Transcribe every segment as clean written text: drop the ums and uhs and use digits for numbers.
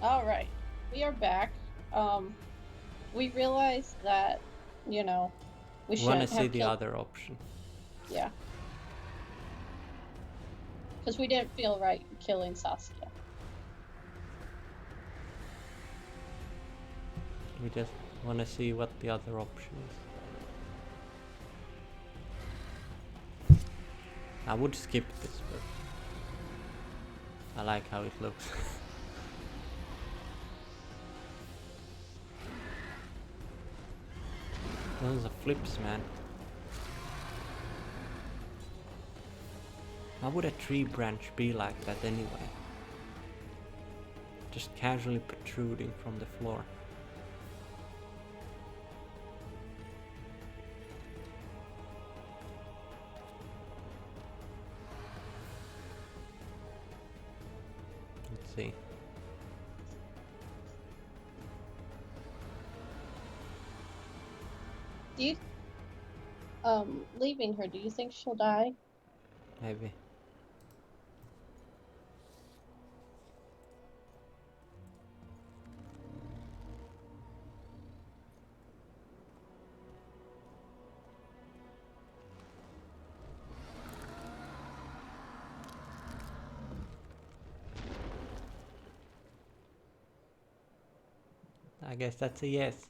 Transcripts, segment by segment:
All right, we are back. We realized that, you know, we Wanna shouldn't see have the killed. other option. Yeah, because we didn't feel right killing Saskia. We just wanna see what the other option is. I would skip this, but I like how it looks. Those are flips, man. How would a tree branch be like that anyway? Just casually protruding from the floor. Let's see. Do you, leaving her, do you think she'll die? Maybe. I guess that's a yes.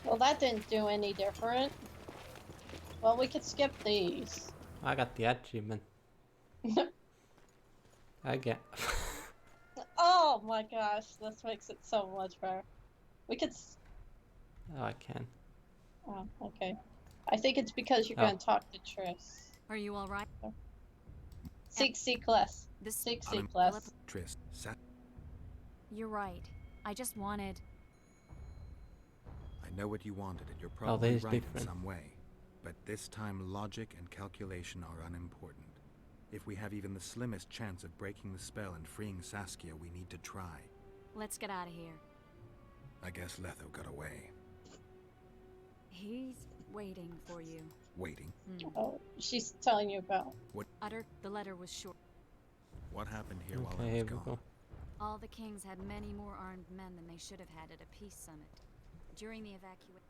Well, that didn't do any different. Well, we could skip these. I got the achievement. I get. Oh my gosh, this makes it so much better. We could. Oh, I can. Oh, okay. I think it's because you're Oh. going to talk to Triss. Are you all right? Seek class. This Seek Philip- class. Triss, You're right. I just wanted. I know what you wanted, and you're probably that is right different. in some way. But this time, logic and calculation are unimportant. If we have even the slimmest chance of breaking the spell and freeing Saskia, we need to try. Let's get out of here. I guess Letho got away. He's waiting for you. Waiting. Oh, she's telling you about. Utter. The letter was short. What happened here while Okay, I here was we gone? go. All the kings had many more armed men than they should have had at a peace summit. During the evacuation.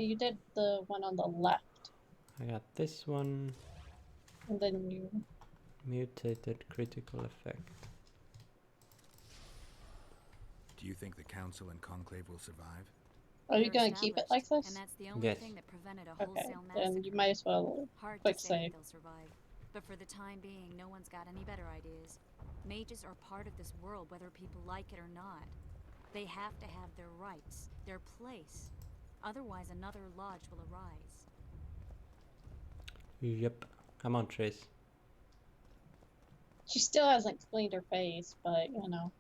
You did the one on the left, I got this one. and then you. Mutated critical effect. Do you think the Council and Conclave will survive? Are you They're going to keep it like established, this? And that's the only Yes. thing that prevented a Okay, wholesale then massacre. you might as well Hard quick to say save. if they'll survive. But for the time being, no one's got any better ideas. Mages are part of this world, whether people like it or not. They have to have their rights, their place. Otherwise, another lodge will arise. Yep. Come on, Trace. She still hasn't cleaned her face, but you know.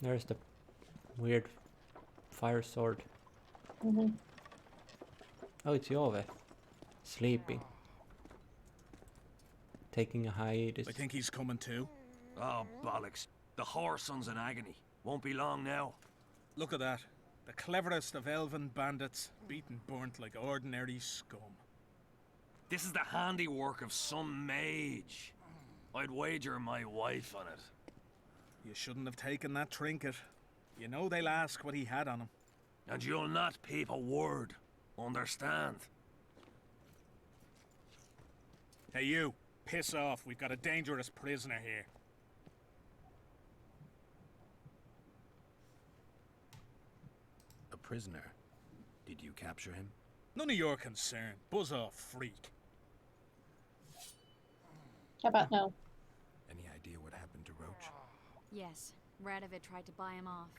There's the weird fire sword. Mm-hmm. Oh, it's Jove. Sleeping. Taking a hiatus. I think he's coming too. Oh, bollocks. The whoreson's in agony. Won't be long now. Look at that. The cleverest of elven bandits, beaten burnt like ordinary scum. This is the handiwork of some mage. I'd wager my wife on it. You shouldn't have taken that trinket. You know they'll ask what he had on him. And you'll not peep a word. Understand? Hey you, piss off. We've got a dangerous prisoner here. A prisoner. Did you capture him? None of your concern. Buzz off, freak. How about no? Any idea what happened to Roach? Yes, Radovid tried to buy him off.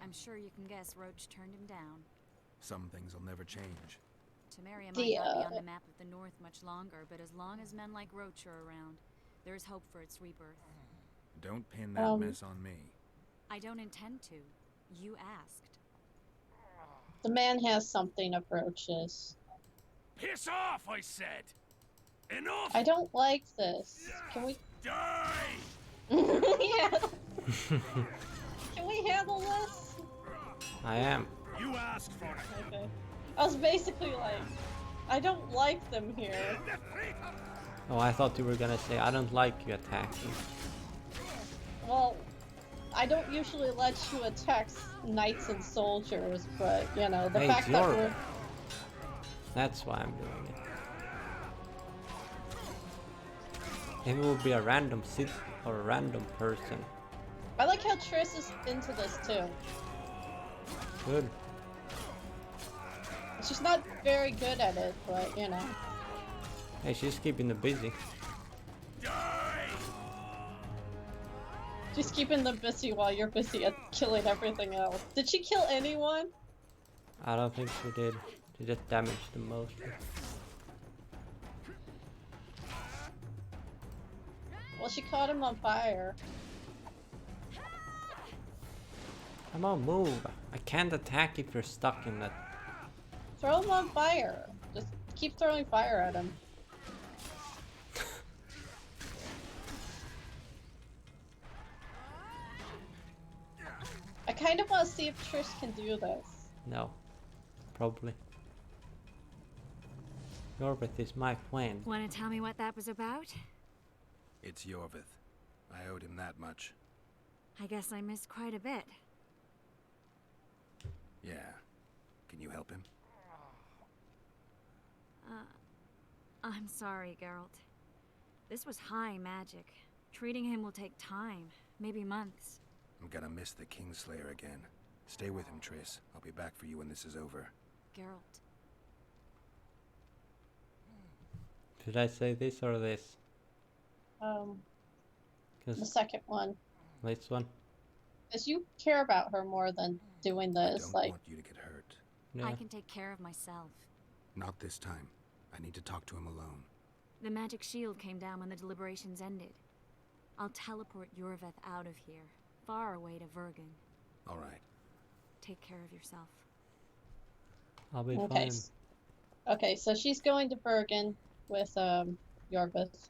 I'm sure you can guess Roach turned him down. Some things will never change. Temeria The, might not be on the map of the North much longer, but as long as men like Roach are around, there is hope for its rebirth. Don't pin that mess on me. I don't intend to. You asked. The man has something approaches. Piss off, I said! Enough! I don't like this. Can we? Die! Yeah. Can we handle this? I am. You asked for it. Okay. I was basically like, I don't like them here. Oh, I thought you were gonna say I don't like you attacking. Well, I don't usually let you attack knights and soldiers, but you know, the Hey, fact it's that your we're bad. That's why I'm doing it. If it would be a random sit or a random person. I like how Triss is into this too. Good. She's not very good at it, but you know. Hey, she's keeping them busy. She's keeping them busy while you're busy at killing everything else. Did she kill anyone? I don't think she did. She just damaged them mostly. Well, she caught him on fire. Come on, move. I can't attack if you're stuck in that. Throw him on fire. Just keep throwing fire at him. I kind of want to see if Trish can do this. No. Probably. Yorvith is my friend. Want to tell me what that was about? It's Yorvith. I owed him that much. I guess I missed quite a bit. Yeah. Can you help him? I'm sorry, Geralt. This was high magic. Treating him will take time, maybe months. I'm gonna miss the Kingslayer again. Stay with him, Triss. I'll be back for you when this is over. Geralt. Should I say this or this? The 'Cause second one. this one. Because you care about her more than doing I this. don't Like, want you to get hurt. Yeah. I can take care of myself. Not this time. I need to talk to him alone. The magic shield came down when the deliberations ended. I'll teleport Yorveth out of here, far away to Vergen. All right. Take care of yourself. I'll be okay. fine. Okay, so she's going to Bergen with Yorvith.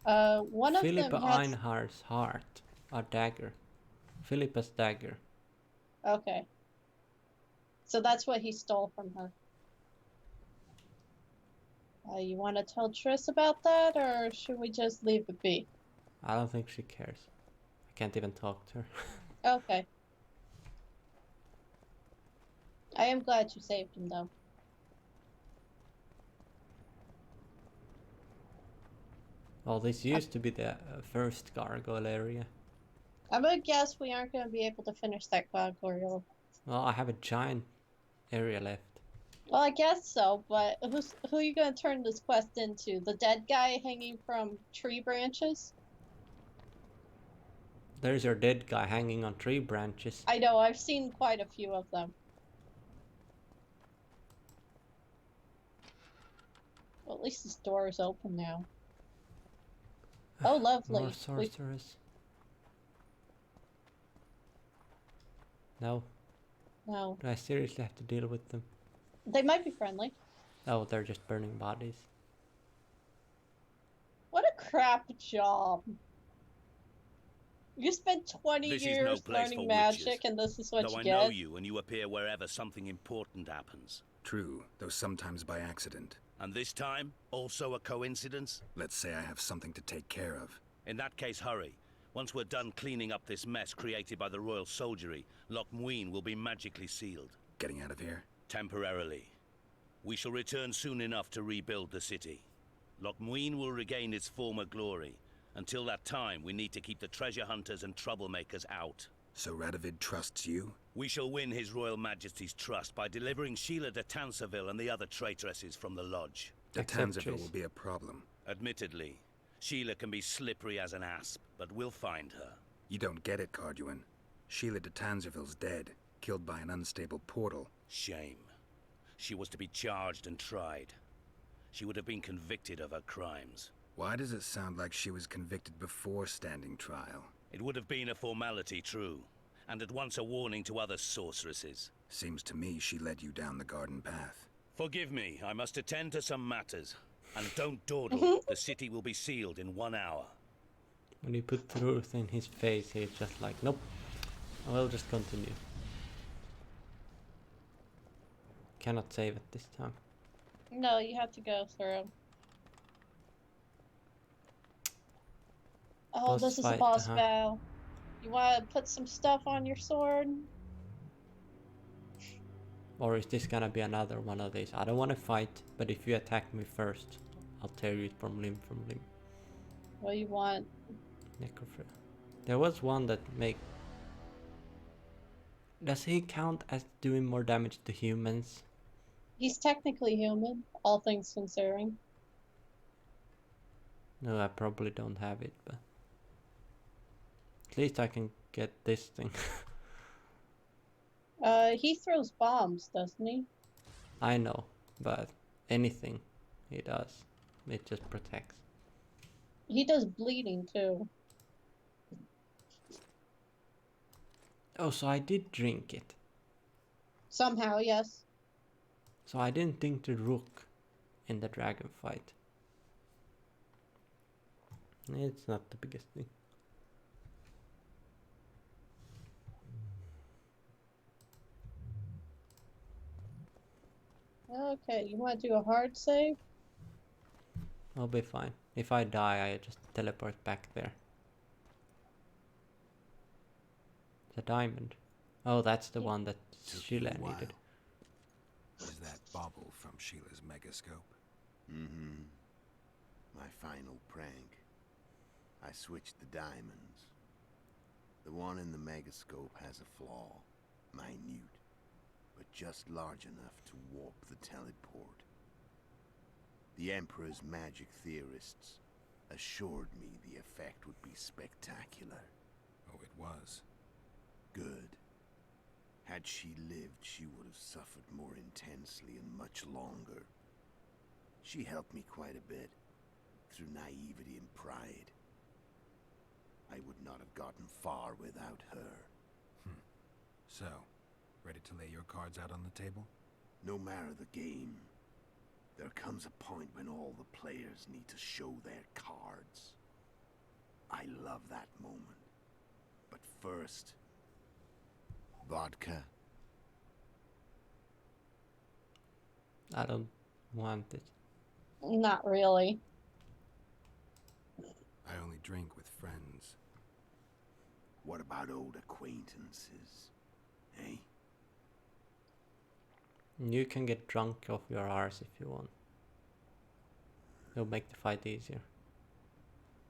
One of Philippa them has... Einhard's heart. A dagger. Philippa's dagger. Okay. So that's what he stole from her. You want to tell Triss about that, or should we just leave it be? I don't think she cares. I can't even talk to her. Okay. I am glad you saved him, though. Well, this used to be the first gargoyle area. I'm gonna guess we aren't gonna be able to finish that gargoyle. Well, I have a giant area left. Well, I guess so, but who are you gonna turn this quest into? The dead guy hanging from tree branches? There's your dead guy hanging on tree branches. I know, I've seen quite a few of them. Well, at least this door is open now. Oh, lovely. More sorcerers. No. No, Do I seriously have to deal with them? they might be friendly. Oh, they're just burning bodies. What a crap job. You spent 20 This is no years place learning for magic, witches. and this is what Though you I get? know you and you appear wherever something important happens. True, though sometimes by accident. And this time, also a coincidence? Let's say I have something to take care of. In that case, hurry. Once we're done cleaning up this mess created by the royal soldiery, Loch Muin will be magically sealed. Getting out of here? Temporarily. We shall return soon enough to rebuild the city. Loch Muin will regain its former glory. Until that time, we need to keep the treasure hunters and troublemakers out. So Radovid trusts you? We shall win His Royal Majesty's trust by delivering Sheila de Tansarville and the other traitresses from the lodge. The Except Tansarville Triss. will be a problem. Admittedly, Sheila can be slippery as an asp, but we'll find her. You don't get it, Carduin. Sheila de Tansarville's dead, killed by an unstable portal. Shame. She was to be charged and tried. She would have been convicted of her crimes. Why does it sound like she was convicted before standing trial? It would have been a formality, true, and at once a warning to other sorceresses. Seems to me she led you down the garden path. Forgive me, I must attend to some matters. And don't dawdle, the city will be sealed in 1 hour. When you put truth in his face, he's just like, nope. I will just continue. cannot save it this time. No, you have to go through. Oh, Boss this is a fight, boss huh? battle. You want to put some stuff on your sword? Or is this gonna be another one of these? I don't want to fight, but if you attack me first, I'll tear you from limb. What do you want? Necropher. There was one that make. Does he count as doing more damage to humans? He's technically human, all things considering. No, I probably don't have it, but at least I can get this thing. He throws bombs, doesn't he? I know, but anything he does, it just protects. He does bleeding too. Oh, so I did drink it. Somehow, yes. So I didn't think the rook in the dragon fight. It's not the biggest thing. Okay, you want to do a hard save? I'll be fine. If I die, I just teleport back there. The diamond. Oh, that's the one that Took Sheila you a while. needed. Is that bauble from Sheila's megascope? Mm-hmm. My final prank. I switched the diamonds. The one in the megascope has a flaw. Minute. But just large enough to warp the teleport. The Emperor's magic theorists assured me the effect would be spectacular. Oh, it was. Good. Had she lived, she would have suffered more intensely and much longer. She helped me quite a bit, through naivety and pride. I would not have gotten far without her. So, ready to lay your cards out on the table? No matter the game, there comes a point when all the players need to show their cards. I love that moment. But first, vodka. I don't want it. Not really. I only drink with friends. What about old acquaintances? Eh? You can get drunk off your arse if you want. It'll make the fight easier.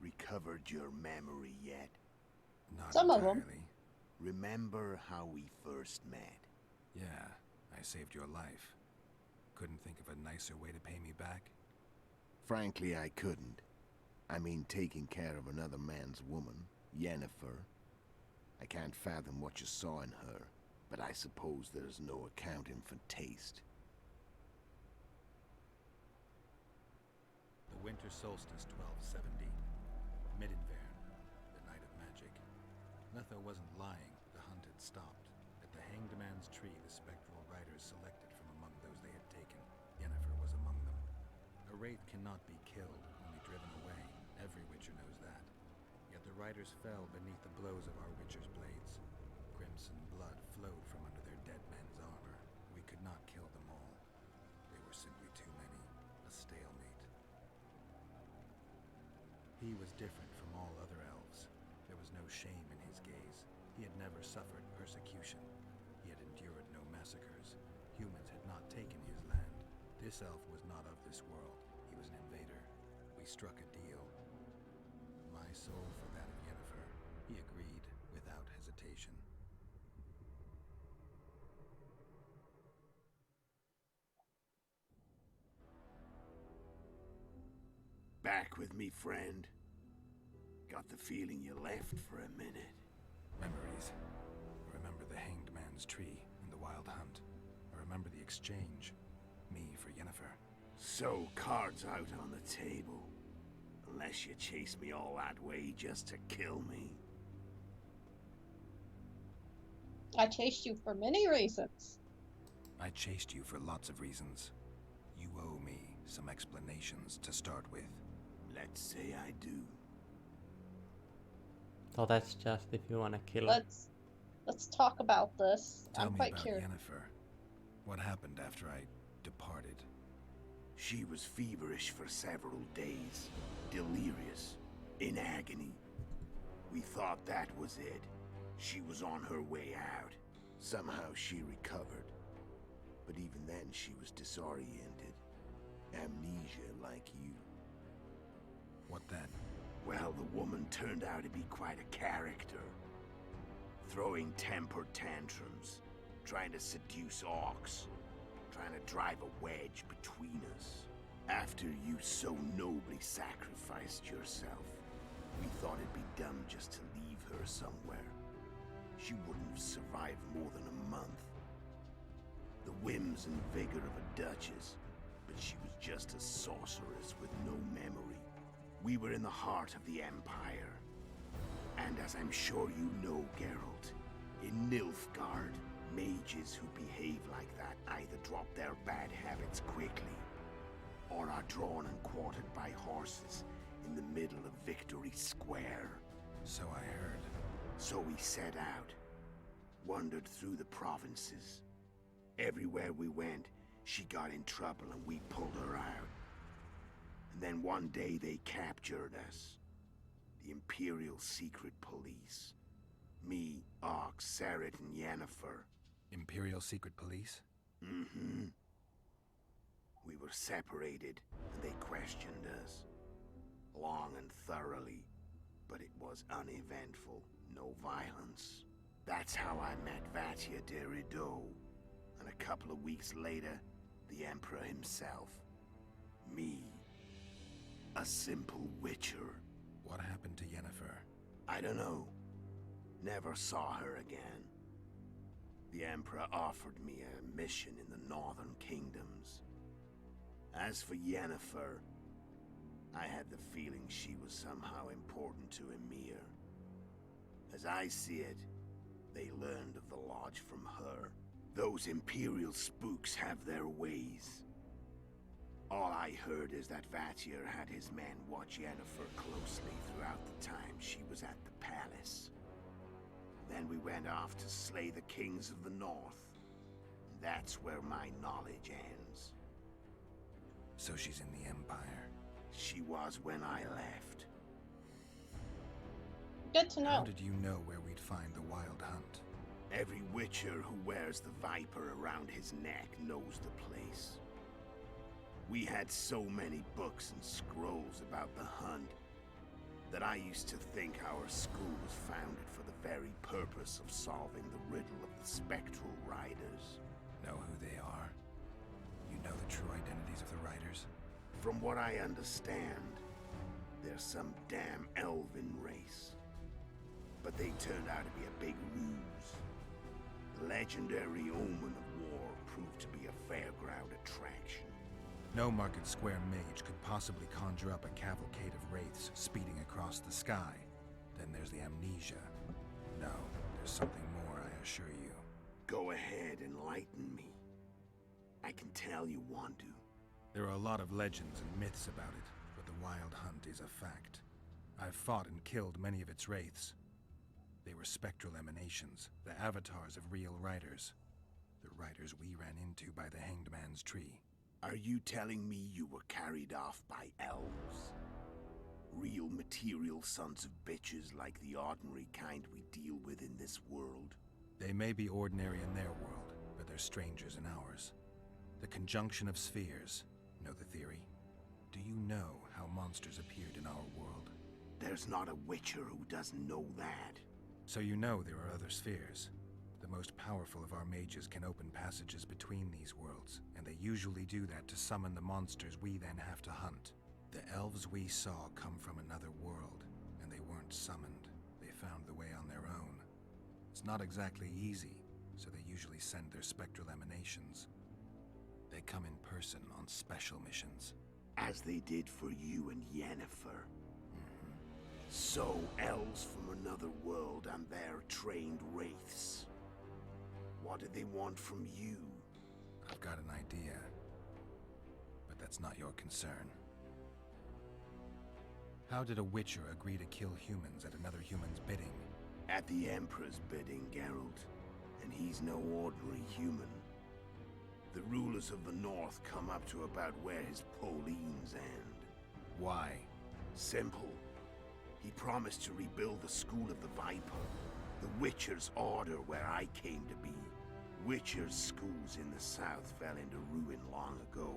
Recovered your memory yet? Not Some of entirely. 'em. Remember how we first met? Yeah, I saved your life. Couldn't think of a nicer way to pay me back? Frankly, I couldn't. I mean, taking care of another man's woman, Yennefer. I can't fathom what you saw in her, but I suppose there's no accounting for taste. The winter solstice 1270. Middenvern, the night of magic. Letho wasn't lying, the hunt had stopped. At the Hanged Man's Tree, the spectral riders selected from among those they had taken. Yennefer was among them. A wraith cannot be killed, only driven away. Every witcher knows that. Yet the riders fell beneath the blows of our witcher's blades. Crimson blood flowed from under their dead men's armor. We could not kill them all. They were simply too many. A stalemate. He was different from all other elves. There was no shame in his gaze. He had never suffered persecution. He had endured no massacres. Humans had not taken his land. This elf was not of this world. He was an invader. We struck a deal. My soul for that of Yennefer. He agreed without hesitation. Back with me, friend. Got the feeling you left for a minute. Memories. I remember the Hanged Man's Tree and the Wild Hunt. I remember the exchange. Me for Yennefer. So, cards out on the table. Unless you chase me all that way just to kill me. I chased you for many reasons. I chased you for lots of reasons. You owe me some explanations to start with. Let's say I do. So that's just if you wanna kill him. Let's talk about this. Tell I'm me quite about curious. Yennefer. What happened after I departed? She was feverish for several days, delirious, in agony. We thought that was it. She was on her way out. Somehow she recovered. But even then she was disoriented. Amnesia like you. What then? Well, the woman turned out to be quite a character. Throwing temper tantrums, trying to seduce orcs, trying to drive a wedge between us. After you so nobly sacrificed yourself, we thought it'd be dumb just to leave her somewhere. She wouldn't have survived more than a month. The whims and vigor of a duchess, but she was just a sorceress with no memory. We were in the heart of the Empire. And as I'm sure you know, Geralt, in Nilfgaard, mages who behave like that either drop their bad habits quickly, or are drawn and quartered by horses in the middle of Victory Square. So I heard. So we set out, wandered through the provinces. Everywhere we went, she got in trouble and we pulled her out. And then one day they captured us. The Imperial Secret Police. Me, Ox, Serret, and Yennefer. Imperial Secret Police? Mm-hmm. We were separated, and they questioned us. Long and thoroughly, but it was uneventful, no violence. That's how I met Vatia de Rideau, and a couple of weeks later, the Emperor himself. Me, a simple witcher. What happened to Yennefer? I don't know. Never saw her again. The Emperor offered me a mission in the Northern Kingdoms. As for Yennefer, I had the feeling she was somehow important to Emir. As I see it, they learned of the Lodge from her. Those Imperial spooks have their ways. All I heard is that Vatir had his men watch Yennefer closely throughout the time she was at the palace. Then we went off to slay the kings of the north. That's where my knowledge ends. So she's in the Empire. She was when I left. Good to know. How did you know where we'd find the Wild Hunt? Every witcher who wears the viper around his neck knows the place. We had so many books and scrolls about the hunt that I used to think our school was founded for the very purpose of solving the riddle of the spectral riders. Know who they are? You know the true identities of the riders? From what I understand, they're some damn elven race. But they turned out to be a big ruse. The legendary Omen of War proved to be a fairground attraction. No Market Square mage could possibly conjure up a cavalcade of wraiths speeding across the sky. Then there's the amnesia. No, there's something more, I assure you. Go ahead, enlighten me. I can tell you want to. There are a lot of legends and myths about it, but the Wild Hunt is a fact. I've fought and killed many of its wraiths. They were spectral emanations, the avatars of real riders. The riders we ran into by the Hanged Man's Tree. Are you telling me you were carried off by elves? Real material sons of bitches like the ordinary kind we deal with in this world? They may be ordinary in their world, but they're strangers in ours. The conjunction of spheres. Know the theory? Do you know how monsters appeared in our world? There's not a witcher who doesn't know that. So you know there are other spheres. The most powerful of our mages can open passages between these worlds, and they usually do that to summon the monsters we then have to hunt. The elves we saw come from another world, and they weren't summoned. They found the way on their own. It's not exactly easy, so they usually send their spectral emanations. They come in person on special missions. As they did for you and Yennefer. So, elves from another world and their trained wraiths. What did they want from you? I've got an idea, but that's not your concern. How did a witcher agree to kill humans at another human's bidding? At the Emperor's bidding, Geralt. And he's no ordinary human. The rulers of the North come up to about where his Pauline's end. Why? Simple. He promised to rebuild the School of the Viper, the Witcher's order where I came to be. Witcher's schools in the south fell into ruin long ago,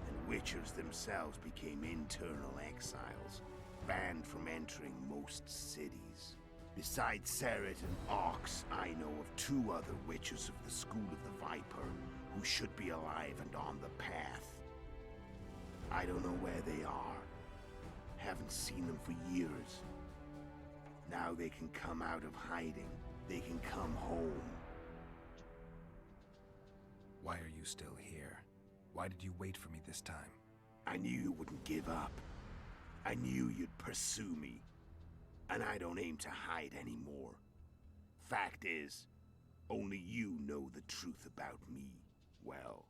and Witchers themselves became internal exiles, banned from entering most cities. Besides Seret and Ox, I know of 2 other Witchers of the School of the Viper who should be alive and on the path. I don't know where they are. Haven't seen them for years. Now they can come out of hiding. They can come home. Why are you still here? Why did you wait for me this time? I knew you wouldn't give up. I knew you'd pursue me. And I don't aim to hide anymore. Fact is, only you know the truth about me. Well,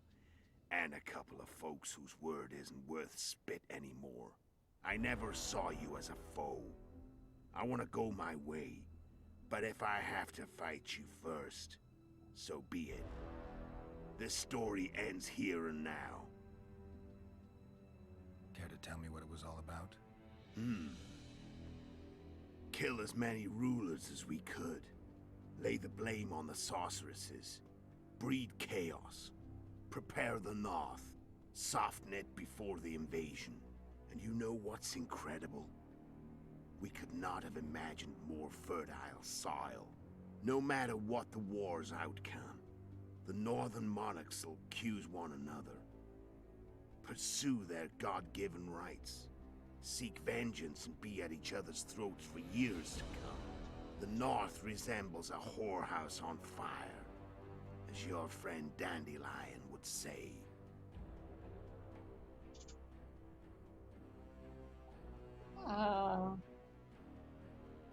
and a couple of folks whose word isn't worth spit anymore. I never saw you as a foe. I want to go my way, but if I have to fight you first, so be it. This story ends here and now. Care to tell me what it was all about? Kill as many rulers as we could. Lay the blame on the sorceresses. Breed chaos. Prepare the North. Soften it before the invasion. And you know what's incredible? We could not have imagined more fertile soil. No matter what the war's outcome, the northern monarchs will accuse one another. Pursue their God-given rights. Seek vengeance and be at each other's throats for years to come. The North resembles a whorehouse on fire, as your friend Dandelion would say.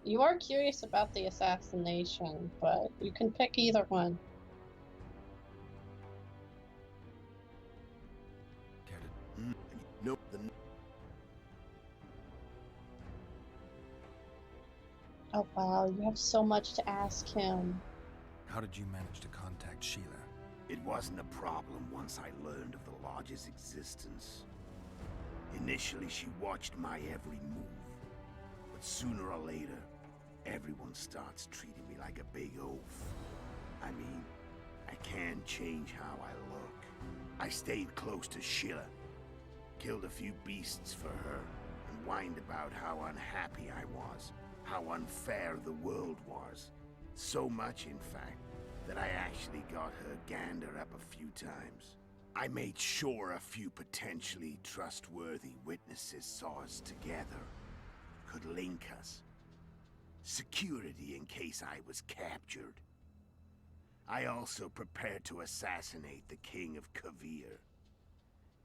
You are curious about the assassination, but you can pick either one. Care to... Nope, Oh wow, you have so much to ask him. How did you manage to contact Sheila? It wasn't a problem once I learned of the Lodge's existence. Initially, she watched my every move. But sooner or later, everyone starts treating me like a big oaf. I mean, I can change how I look. I stayed close to Sheila, killed a few beasts for her, and whined about how unhappy I was, how unfair the world was. So much, in fact, that I actually got her gander up a few times. I made sure a few potentially trustworthy witnesses saw us together, could link us. Security in case I was captured. I also prepared to assassinate the King of Kavir.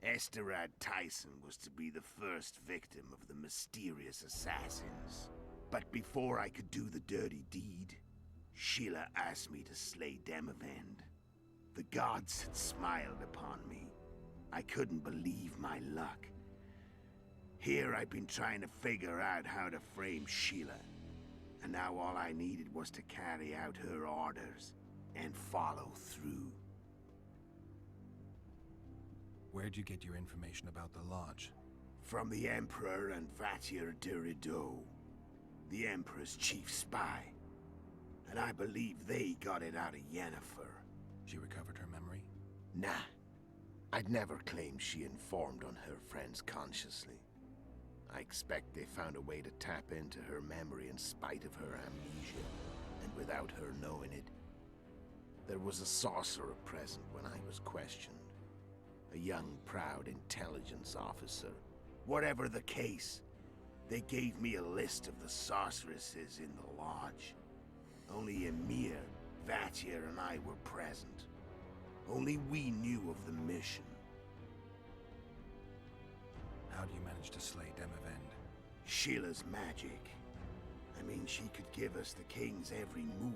Esterad Tyson was to be the first victim of the mysterious assassins. But before I could do the dirty deed, Sheila asked me to slay Demavend. The gods had smiled upon me. I couldn't believe my luck. Here I've been trying to figure out how to frame Sheila, and now all I needed was to carry out her orders and follow through. Where'd you get your information about the Lodge? From the Emperor and Vatir de Rideau, the Emperor's chief spy. And I believe they got it out of Yennefer. She recovered her memory? Nah. I'd never claimed she informed on her friends consciously. I expect they found a way to tap into her memory in spite of her amnesia, and without her knowing it. There was a sorcerer present when I was questioned. A young, proud intelligence officer. Whatever the case, they gave me a list of the sorceresses in the Lodge. Only Emir, Vatir, and I were present. Only we knew of the mission. How do you manage to slay Demavend? Sheila's magic. I mean, she could give us the king's every move.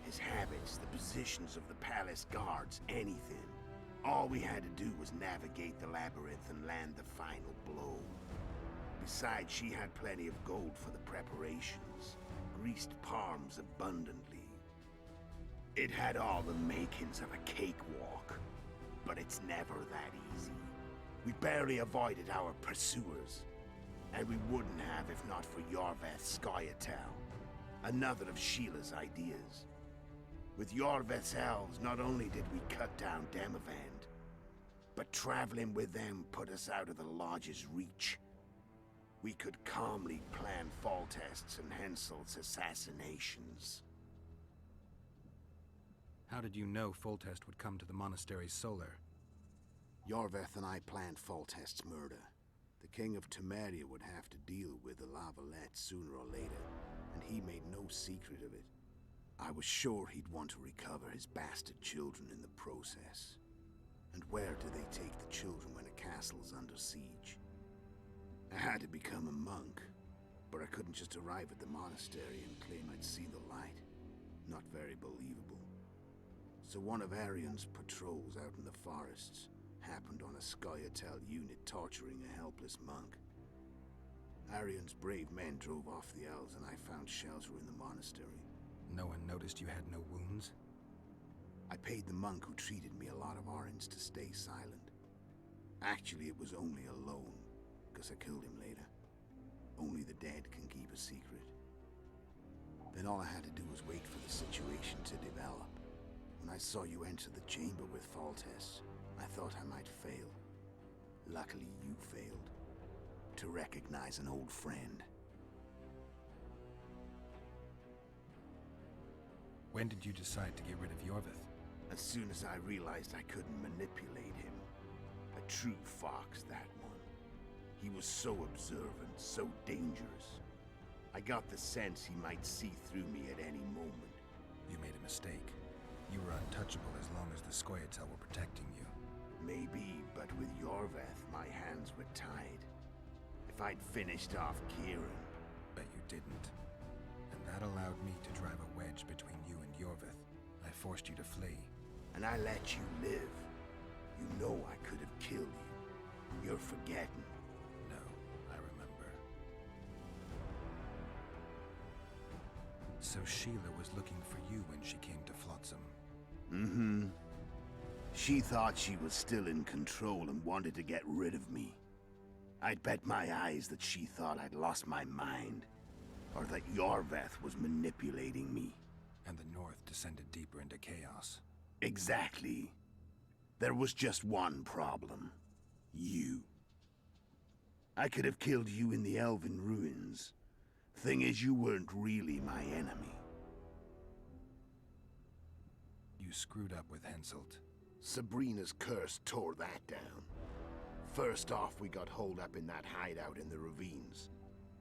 His habits, the positions of the palace guards, anything. All we had to do was navigate the labyrinth and land the final blow. Besides, she had plenty of gold for the preparations. Greased palms abundantly. It had all the makings of a cakewalk. But it's never that easy. We barely avoided our pursuers. And we wouldn't have if not for Yorveth's Scoia'tael, another of Sheila's ideas. With Yorveth's elves, not only did we cut down Demavend, but traveling with them put us out of the Lodge's reach. We could calmly plan Foltest's and Henselt's assassinations. How did you know Foltest would come to the monastery's solar? Yorveth and I planned Foltest's murder. The King of Temeria would have to deal with the Lavalette sooner or later, and he made no secret of it. I was sure he'd want to recover his bastard children in the process. And where do they take the children when a castle's under siege? I had to become a monk, but I couldn't just arrive at the monastery and claim I'd see the light. Not very believable. So one of Arian's patrols out in the forests happened on a Scoia'tael unit torturing a helpless monk. Arian's brave men drove off the elves and I found shelter in the monastery. No one noticed you had no wounds? I paid the monk who treated me a lot of orange to stay silent. Actually, it was only a loan, because I killed him later. Only the dead can keep a secret. Then all I had to do was wait for the situation to develop. When I saw you enter the chamber with Foltest, I thought I might fail. Luckily, you failed. To recognize an old friend. When did you decide to get rid of Yorveth? As soon as I realized I couldn't manipulate him. A true fox, that one. He was so observant, so dangerous. I got the sense he might see through me at any moment. You made a mistake. You were untouchable as long as the Scoia'tael were protecting you. Maybe, but with Yorveth, my hands were tied. If I'd finished off Kieran... But you didn't. And that allowed me to drive a wedge between you and Yorveth. I forced you to flee. And I let you live. You know I could have killed you. You're forgetting. No, I remember. So Sheila was looking for you when she came to Flotsam. Mm-hmm. She thought she was still in control and wanted to get rid of me. I'd bet my eyes that she thought I'd lost my mind, or that Yorveth was manipulating me. And the North descended deeper into chaos. Exactly. There was just one problem. You. I could have killed you in the Elven ruins. Thing is, you weren't really my enemy. You screwed up with Henselt. Sabrina's curse tore that down. First off, we got holed up in that hideout in the ravines.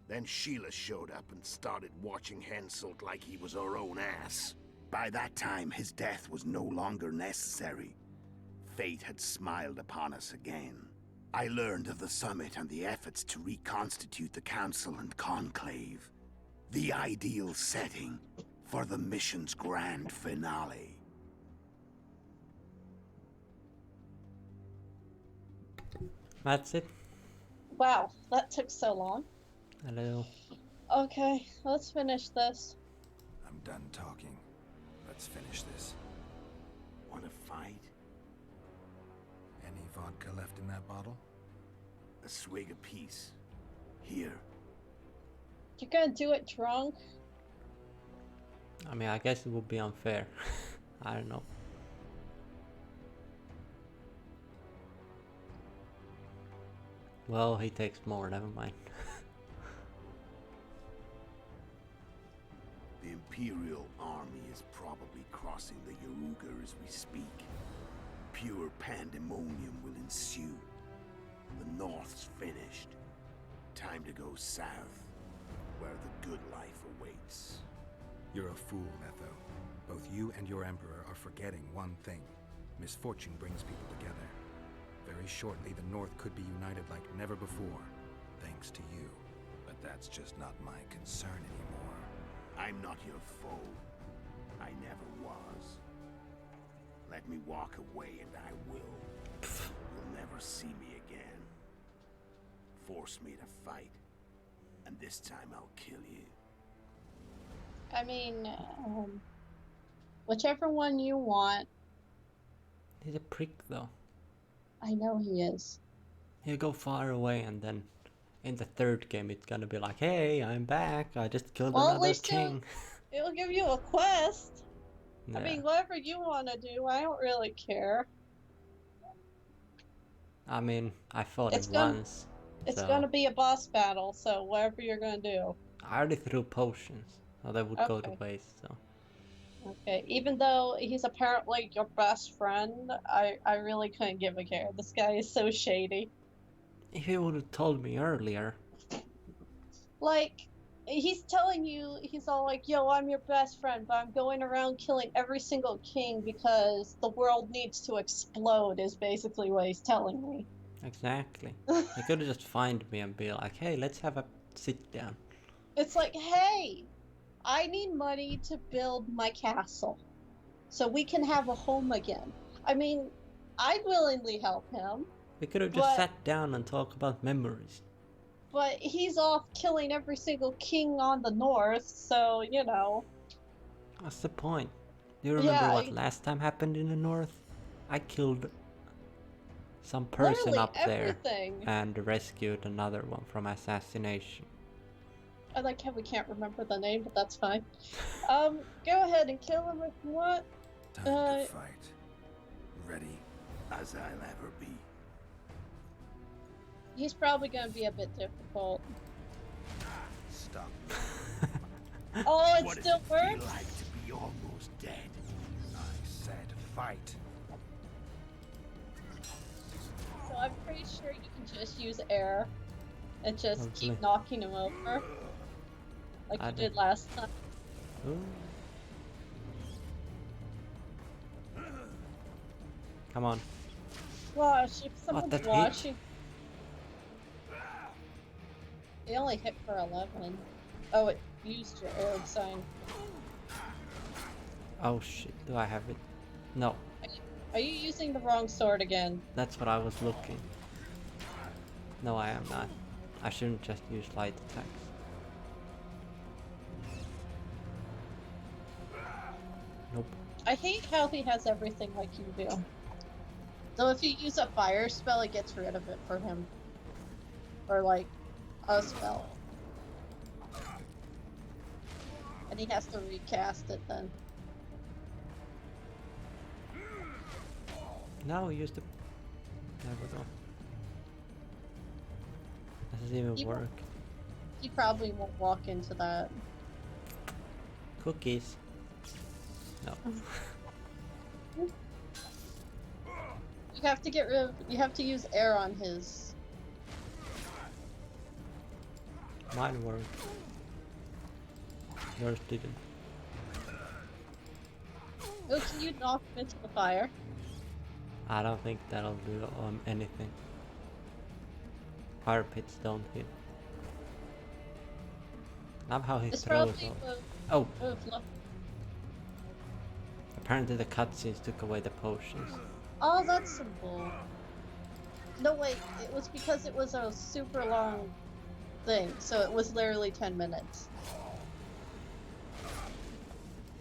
Then Sheila showed up and started watching Henselt like he was her own ass. By that time, his death was no longer necessary. Fate had smiled upon us again. I learned of the summit and the efforts to reconstitute the council and conclave. The ideal setting for the mission's grand finale. That's it. Wow, that took so long. Hello. Okay, let's finish this. I'm done talking. Let's finish this. Wanna fight? Any vodka left in that bottle? A swig apiece. Here. You're gonna do it drunk? I mean, I guess it would be unfair. I don't know. Well, he takes more, never mind. The Imperial Army is probably crossing the Yaruga as we speak. Pure pandemonium will ensue. The North's finished. Time to go south, where the good life awaits. You're a fool, Letho. Both you and your Emperor are forgetting one thing. Misfortune brings people together. Very shortly, the North could be united like never before, thanks to you. But that's just not my concern anymore. I'm not your foe. I never was. Let me walk away and I will. You'll never see me again. Force me to fight, and this time I'll kill you. I mean, whichever one you want. He's a prick, though. I know he is. He'll go far away, and then in the third game it's gonna be like, hey, I'm back. I just killed Well, at another least king. it'll give you a quest. Yeah. I mean, whatever you want to do, I don't really care. I mean, I fought It's it gonna, once. it's So gonna be a boss battle, so whatever you're gonna do. I already threw potions, so they would go to Okay. waste. So Okay, even though he's apparently your best friend, I really couldn't give a care. This guy is so shady. if you would have told me earlier, Like, he's telling you, he's all like, yo, I'm your best friend, but I'm going around killing every single king because the world needs to explode, is basically what he's telling me. exactly. He could have just find me and be like, hey, let's have a sit down. It's like, hey, I need money to build my castle so we can have a home again. I mean, I'd willingly help him, We could have just but sat down and talked about memories. but he's off killing every single king on the north, so you know. What's the point? Do you remember Yeah, what last time happened in the north? I killed some person literally up there everything. and rescued another one from assassination. I like how we can't remember the name, but that's fine. Go ahead and kill him if you want. Time to fight. Ready as I'll ever be. He's probably gonna be a bit difficult. Stop. Oh, it What does still it feel works? like to be almost dead? I said fight. So I'm pretty sure you can just use air and just Hopefully. keep knocking him over. Like I you did don't- last time. Ooh. Come on. Gosh, if someone's that hit? watching. They only hit for 11. Oh, it used your air sign. Oh shit, do I have it? No, Are you using the wrong sword again? that's what I was looking. No, I am not. I shouldn't just use light attacks. Nope. I hate how he has everything like you do. So if you use a fire spell, it gets rid of it for him. Or like, a spell. And he has to recast it then. No, use the... There we go. Does it even He work? He probably won't walk into that. Cookies. No. You have to get rid of, you have to use air on his. Mine worked. Yours didn't. Oh, can you knock him into the fire? I don't think that'll do anything. Fire pits don't hit. Love how he It's throws probably all. Oh, fluff. apparently the cutscenes took away the potions. Oh, that's some bull. No, wait, it was because it was a super long thing, so it was literally 10 minutes.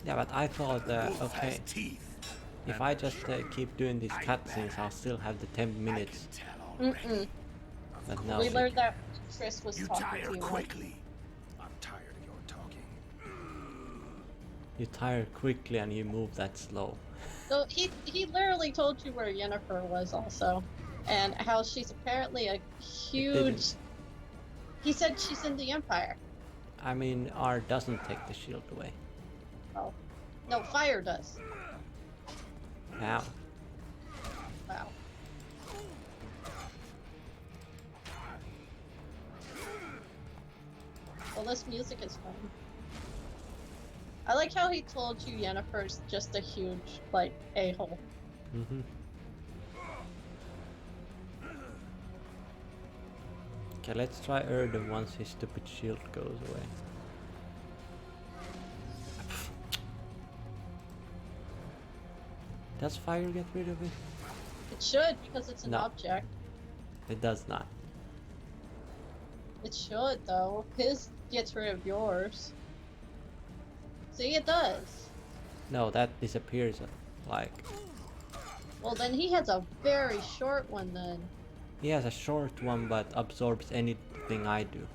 Yeah, but I thought, Wolf okay, has teeth. if I just keep doing these cutscenes, I'll still have the 10 minutes. Mm-mm. But no, We learned that when Chris was You talking tire to you. quickly. I'm tired of your talking. you tire quickly and you move that slow. So he literally told you where Yennefer was also, and how she's apparently a huge. didn't. He said she's in the Empire. I mean, R doesn't take the shield away. Oh, no, fire does. Now, Wow. Well, this music is fun. I like how he told you Yennefer's just a huge, like, a-hole. mm-hmm. Okay, let's try Erden once his stupid shield goes away. Does fire get rid of it? It should, because it's an No. object. It does not. It should, though. His gets rid of yours. See, it does. No, that disappears like Well, then he has a very short one then. He has a short one but absorbs anything I do.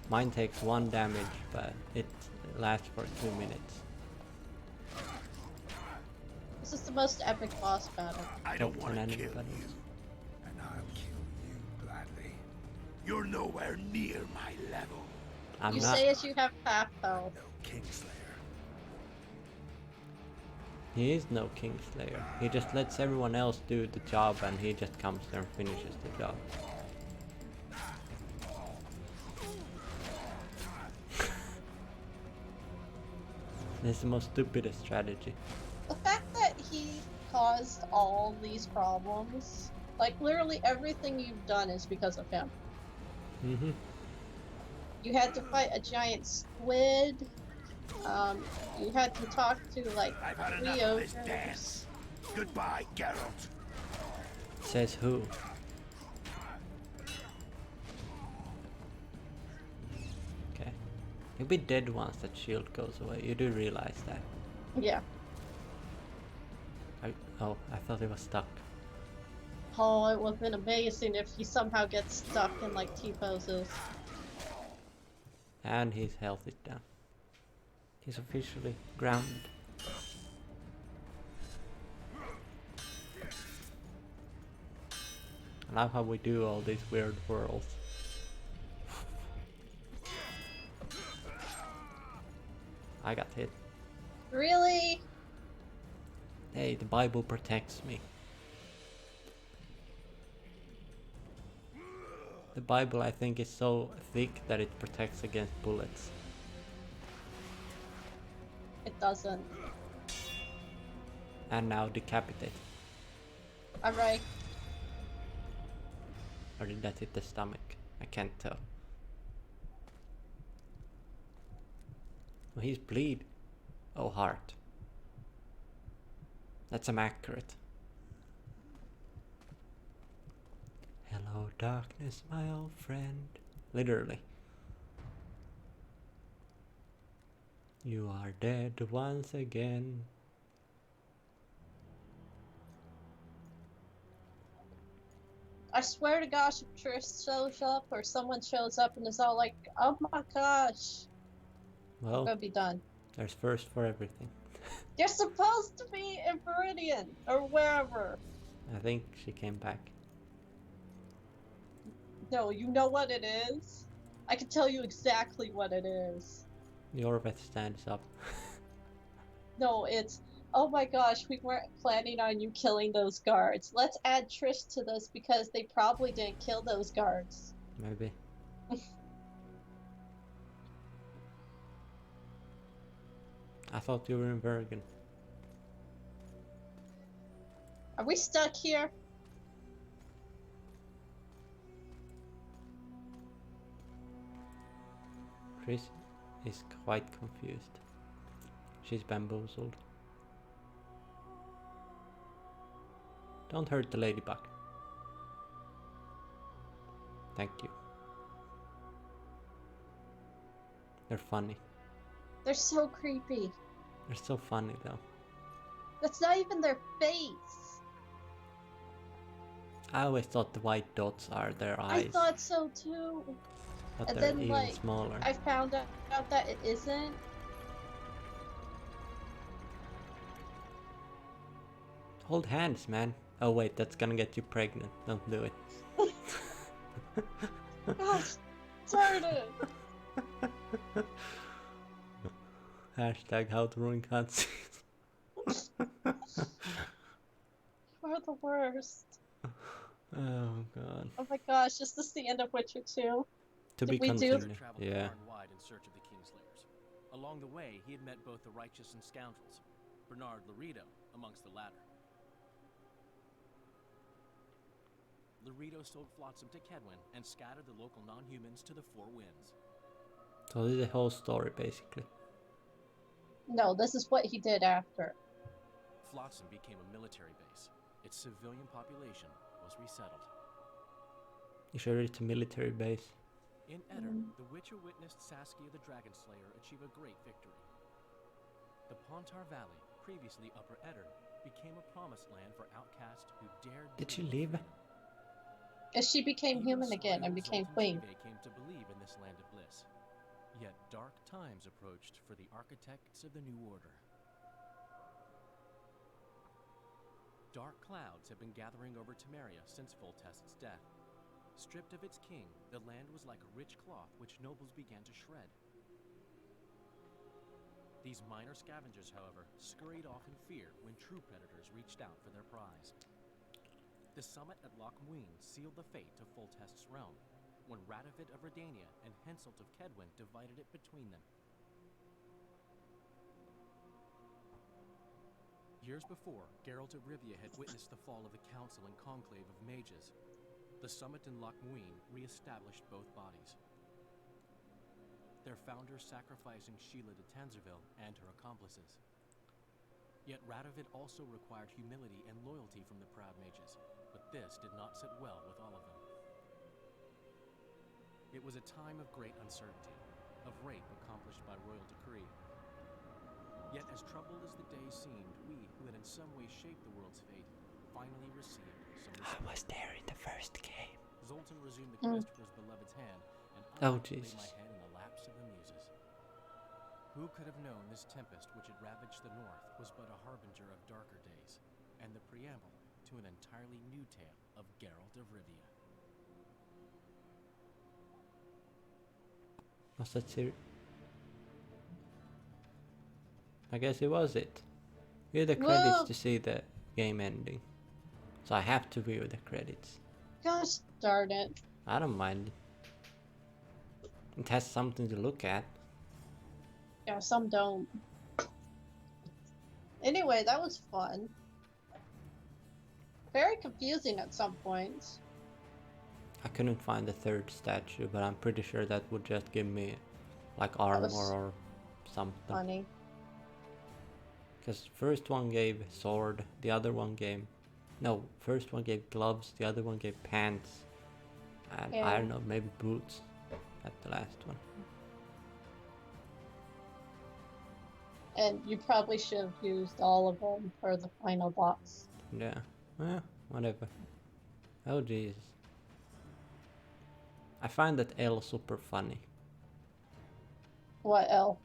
Mine takes 1 damage, but it lasts for 2 minutes. This is the most epic boss battle. I don't Top want 10 to enemy kill battles. you, and I'll kill you gladly. You're nowhere near my level. I'm You not. say as you have half health. No Kingslayer. He is no Kingslayer. He just lets everyone else do the job and he just comes there and finishes the job. This is the most stupidest strategy. The fact that he caused all these problems, like literally everything you've done is because of him. Mm-hmm. You had to fight a giant squid. You had to talk to like I've had 3 enough of this ogres. dance. Goodbye, Geralt. Says who? Okay. You'll be dead once that shield goes away. You do realize that. Yeah. Oh, I thought it was stuck. Oh, it would have been amazing if he somehow gets stuck in like T-poses. And his health is down. He's officially grounded. I love how we do all these weird whirls. I got hit. Really? Hey, the Bible protects me. The Bible, I think, is so thick that it protects against bullets. It doesn't. And now decapitate. Alright. Or did that hit the stomach? I can't tell. Oh, he's bleed. Oh, heart. That's accurate. Hello, darkness, my old friend. Literally. You are dead once again. I swear to gosh, if Trish shows up or someone shows up and is all like, oh my gosh, I'm Well, gonna be done. there's first for everything. You're supposed to be in Viridian or wherever. I think she came back. No, you know what it is? I can tell you exactly what it is. Yorveth stands up. No, it's, oh my gosh, we weren't planning on you killing those guards. Let's add Trish to this because they probably didn't kill those guards. Maybe. I thought you were in Bergen. Are we stuck here? Trish is quite confused. She's bamboozled. Don't hurt the ladybug. Thank you. They're funny. They're so creepy. They're so funny though. That's not even their face. I always thought the white dots are their eyes. I thought so too. But And they're then, even like, smaller. I found out that it isn't. Hold hands, man. Oh wait, that's gonna get you pregnant. Don't do it. Gosh, darn it. Hashtag how to ruin cutscenes. You're the worst. Oh god. Oh my gosh, is this the end of Witcher 2? To Did be we do- continued. Traveled Yeah. far and wide in search of the Kingslayers. Along the way, he had met both the righteous and scoundrels, Bernard Laredo amongst the latter. Laredo sold Flotsam to Kedwin and scattered the local non-humans to the four winds. So this is the whole story basically. No, this is what he did after. Flotsam became a military base. Its civilian population was resettled. You sure it's a military base? In Eddard, the Witcher witnessed Saskia the Dragonslayer achieve a great victory. The Pontar Valley, previously Upper Eddard, became a promised land for outcasts who dared Did she dream of leave? freedom. As she became Even human again and Sorrel became Zoltan queen. Chive came to believe in this land of bliss. Yet dark times approached for the architects of the New Order. Dark clouds have been gathering over Temeria since Foltest's death. Stripped of its king, the land was like a rich cloth which nobles began to shred. These minor scavengers, however, scurried off in fear when true predators reached out for their prize. The summit at Loch Muin sealed the fate of Foltest's realm, when Radovid of Redania and Henselt of Kedwin divided it between them. Years before, Geralt of Rivia had witnessed the fall of the Council and Conclave of Mages. The summit in Loch Muin re-established both bodies, their founders sacrificing Sheila de Tanzerville and her accomplices. Yet Radovid also required humility and loyalty from the proud mages, but this did not sit well with all of them. It was a time of great uncertainty, of rape accomplished by royal decree. Yet as troubled as the days seemed, we, who had in some way shaped the world's fate, finally received some respite. I was there in the first game. Zoltan resumed the quest for his beloved's hand, and Oh, I laid Jesus. my head in the laps of the muses. Who could have known this tempest which had ravaged the north was but a harbinger of darker days, and the preamble to an entirely new tale of Geralt of Rivia. Was that serious? I guess it was it. View the credits Whoa. to see the game ending. So I have to view the credits. Gosh darn it. I don't mind. It has something to look at. Yeah, some don't. Anyway, that was fun. Very confusing at some points. I couldn't find the third statue, but I'm pretty sure that would just give me like armor was or something. Funny. Because first one gave sword, the other one gave... No, first one gave gloves, the other one gave pants. And I don't know, maybe boots at the last one. And you probably should have used all of them for the final boss. Yeah, well, whatever. Oh Jesus. I find that L super funny. What L?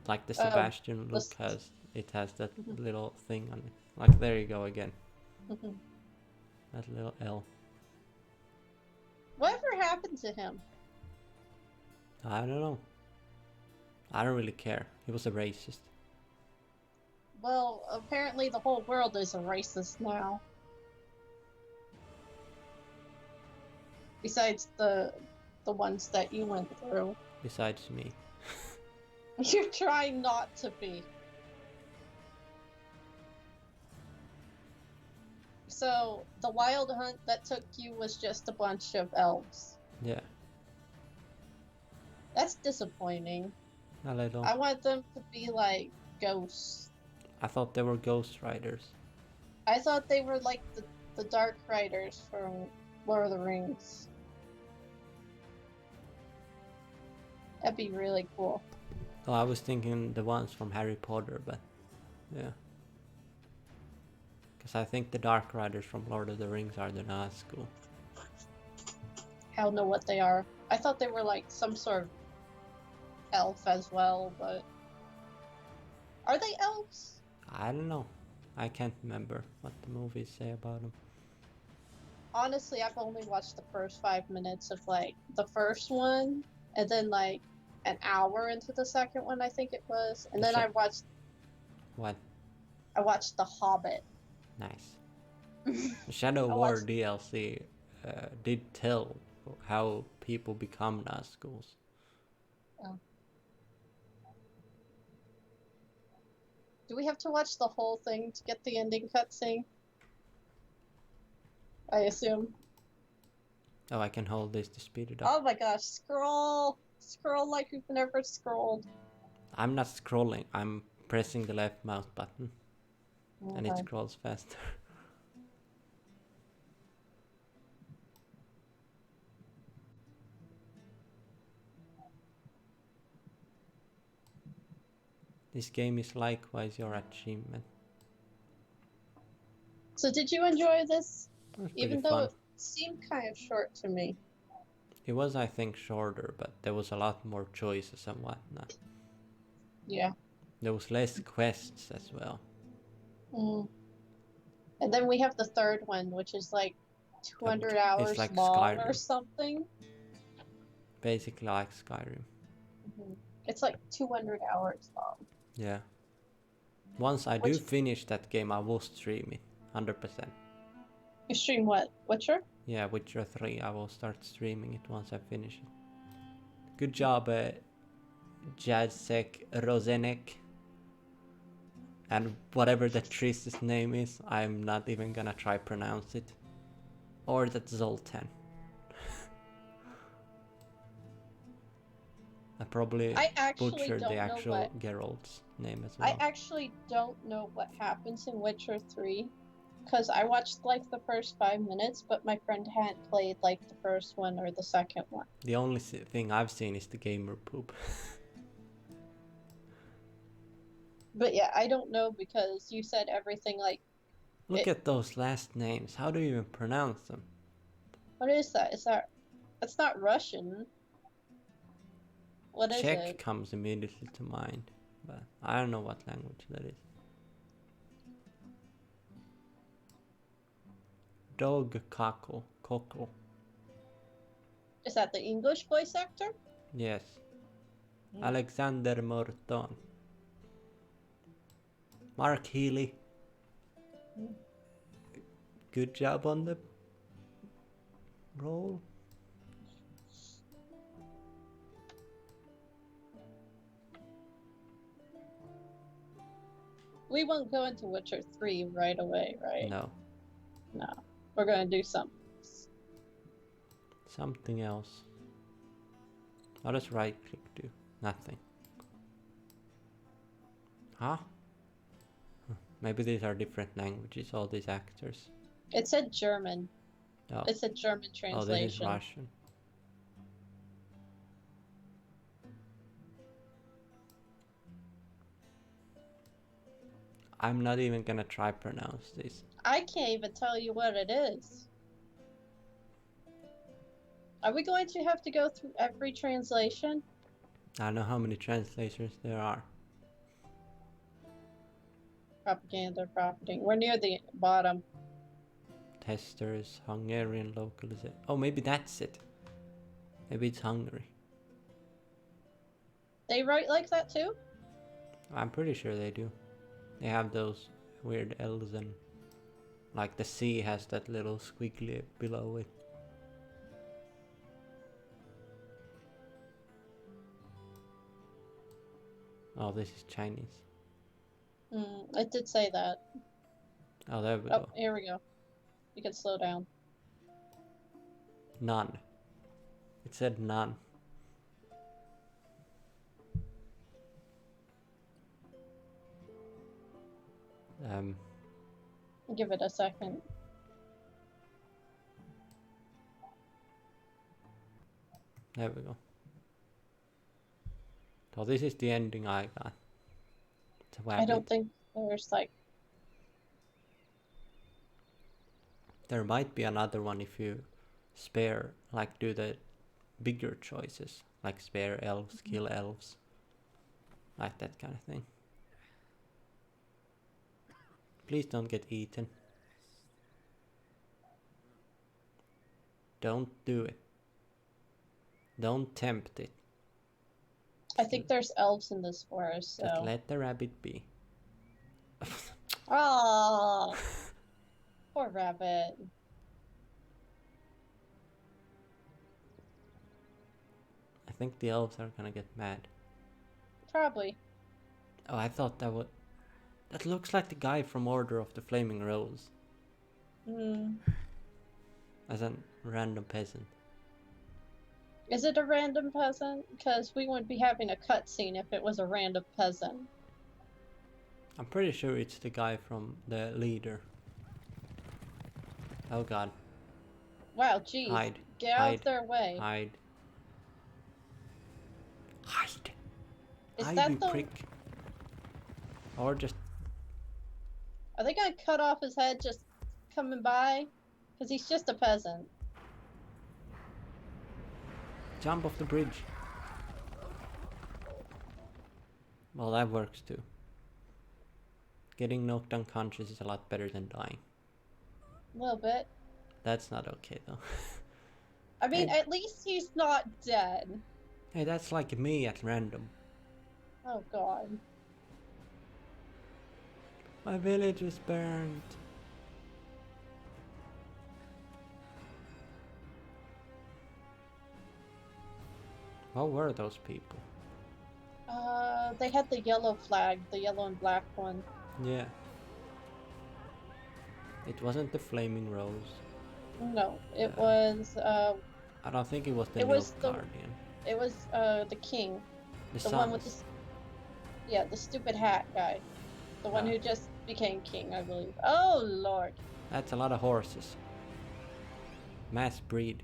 Like the Sebastian the look s- has, it has that little thing on it. Like there you go again. That little L. Whatever happened to him? I don't know. I don't really care. He was a racist. Well, apparently the whole world is a racist now. Besides the ones that you went through. Besides me. You're trying not to be. So, the wild hunt that took you was just a bunch of elves. Yeah, That's disappointing. a little. I want them to be like ghosts. I thought they were ghost riders. I thought they were like the Dark Riders from Lord of the Rings. That'd be really cool. Oh, I was thinking the ones from Harry Potter, but yeah. Because I think the Dark Riders from Lord of the Rings are the Nazgul. I don't know what they are. I thought they were like some sort of elf as well, but are they elves? I don't know. I can't remember what the movies say about them. Honestly, I've only watched the first 5 minutes of like the first one, and then like an hour into the second one, I think it was, and then I watched What? The Hobbit. Nice. The Shadow I War watched- DLC did tell how people become Nazguls. Do we have to watch the whole thing to get the ending cutscene? I assume. Oh, I can hold this to speed it up. Oh my gosh, scroll! Scroll like you've never scrolled. I'm not scrolling, I'm pressing the left mouse button and it Okay. scrolls faster. This game is likewise your achievement. So did you enjoy this? It was pretty Even though fun. it seemed kind of short to me. It was, I think, shorter, but there was a lot more choices and whatnot. Yeah. There was less quests as well. Mm. And then we have the third one, which is like 200 It's hours like long or Skyrim. something. Basically like Skyrim. It's like 200 hours long. Yeah. Once I do finish that game, I will stream it. 100%. You stream what? Witcher? Yeah, Witcher 3. I will start streaming it once I finish it. Good job, Jacek Rozenek. And whatever the Trist's name is, I'm not even gonna try pronounce it. Or that Zoltan. I probably butchered the actual Geralt's name as well. I actually don't know what happens in Witcher 3. Because I watched like the first 5 minutes, but my friend hadn't played like the first one or the second one. The only thing I've seen is the gamer poop. But yeah, I don't know because you said everything like... Look at those last names. How do you even pronounce them? What is that? That's not Russian. What is Czech it? comes immediately to mind, but I don't know what language that is. Dog Cockle. Is that the English voice actor? Yes. Alexander Morton. Mark Healy. Good job on the role. We won't go into Witcher 3 right away, right? No. No. We're gonna do something else. What does right click do? Nothing. Huh? Maybe these are different languages, all these actors. It said German. Oh. It's a German translation. Oh, this is Russian. I'm not even gonna try pronounce this. I can't even tell you what it is. Are we going to have to go through every translation? I don't know how many translators there are. Propaganda. We're near the bottom. Testers, Hungarian localization. Oh, maybe that's it. Maybe it's Hungary. They write like that too? I'm pretty sure they do. They have those weird L's and like the C has that little squiggly below it. Oh, this is Chinese. It did say that. Oh, there we go. Here we go. You can slow down. None. It said none. Give it a second. There we go. So this is the ending I got. I don't think there's like... There might be another one if you spare, like do the bigger choices, like spare elves, kill elves, like that kind of thing. Please don't get eaten. Don't do it. Don't tempt it. I think there's elves in this forest, so... Just let the rabbit be. Oh, poor rabbit. I think the elves are gonna get mad. Probably. Oh, I thought that would... That looks like the guy from Order of the Flaming Rose. As a random peasant. Is it a random peasant? Because we wouldn't be having a cutscene if it was a random peasant. I'm pretty sure it's the guy from the leader. Oh god. Wow, jeez. Hide. Get out of their way. Hide. Is Hide, that you the... prick. Or just... Are they gonna cut off his head just coming by? Because he's just a peasant. Jump off the bridge. Well, that works too. Getting knocked unconscious is a lot better than dying. A little bit. That's not okay though. I mean, Hey. at least he's not dead. Hey, that's like me at random. Oh god. My village is burned. What were those people? They had the yellow flag, the yellow and black one. Yeah. It wasn't the Flaming Rose. No, it was, I don't think it was the it was Guardian. it was, the king. The one with the, Suns. yeah, the stupid hat guy. The one who just became king, I believe. Oh, lord. That's a lot of horses. Mass breed.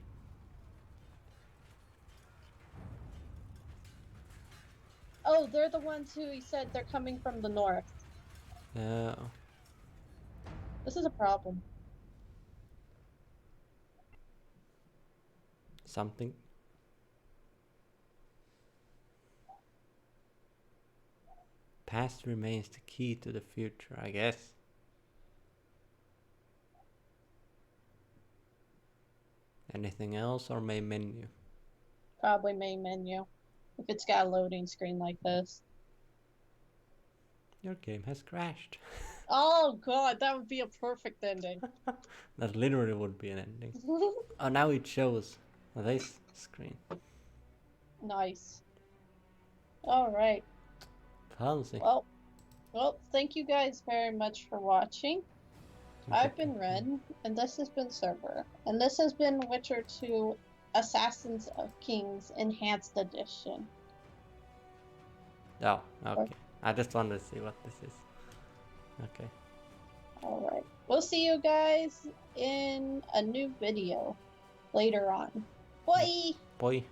Oh, they're the ones who he said they're coming from the north. Oh. This is a problem. Something. Past remains the key to the future, I guess. Anything else or main menu? Probably main menu. If it's got a loading screen like this. Your game has crashed. Oh god, that would be a perfect ending. That literally would be an ending. Oh, now it shows this screen. Nice. Alright. Fancy. Well, thank you guys very much for watching. I've been Red, and this has been Server. And this has been Witcher 2 Assassins of Kings Enhanced Edition. Oh, okay. I just wanted to see what this is. Okay. Alright. We'll see you guys in a new video later on. Bye! Bye.